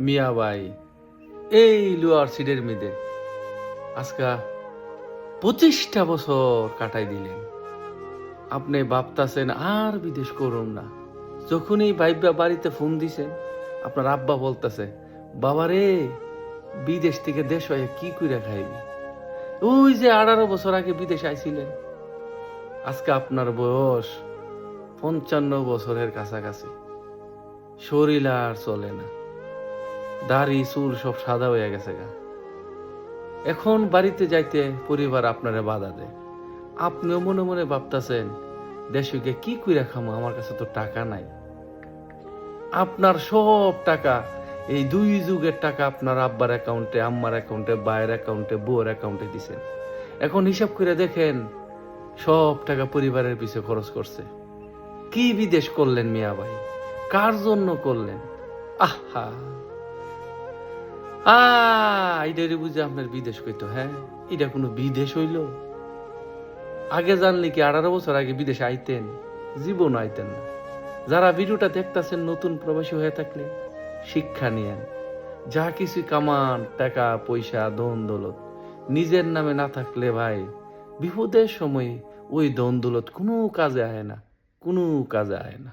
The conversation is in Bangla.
মিয়া ভাই এই লোয়ার সিডের মেয়েদে আজকা 25টা বছর কাটাই দিলেন। আপনি ভাবতাছেন আর বিদেশ করুন না। যখনই ভাইবা বাড়িতে ফোন দিছেন, আপনার আব্বা বলতেছে, বাবা রে, বিদেশ থেকে দেশ হয়ে কি কইরা খাইবি? ওই যে 18 বছর আগে বিদেশ আইছিলেন। আজকে আপনার বয়স 55 বছরের কাছাকাছি। শরীর আর চলে না, দাড়ি চুল সব সাদা হয়ে গেছে গা। এখন বাড়িতে যাইতে পরিবার আপনারে বাধা দেয়। আপনিও মনে মনে ভাবতাছেন, দেশে গিয়ে কি কইরা খামো, আমার কাছে তো টাকা নাই। আপনার সব টাকা, এই 2 যুগের টাকা আপনার আব্বার অ্যাকাউন্টে, আম্মার অ্যাকাউন্টে, ভাইয়ের অ্যাকাউন্টে, বউয়ের অ্যাকাউন্টে দিছেন। এখন হিসাব করে দেখেন, সব টাকা পরিবারের পিছে খরচ করছে। কি বিদেশ করলেন মিয়া ভাই? কার জন্য করলেন? আহা, এইটারে বুঝে আপনার বিদেশ কইতো? হ্যাঁ, এটা কোনো বিদেশ হইল? আগে জানলে কি 18 বছর আগে বিদেশে আইতেন? জীবন আইতেন না। যারা ভিডিওটা দেখতাছেন নতুন প্রবাসী হয়ে থাকলে শিক্ষা নিয়েন। যা কিছু কামান, টাকা পয়সা, ধন দৌলত নিজের নামে না থাকলে ভাই, বিপদের সময় ওই ধন দৌলত কোনো কাজে আয় না, কোনো কাজে আয় না।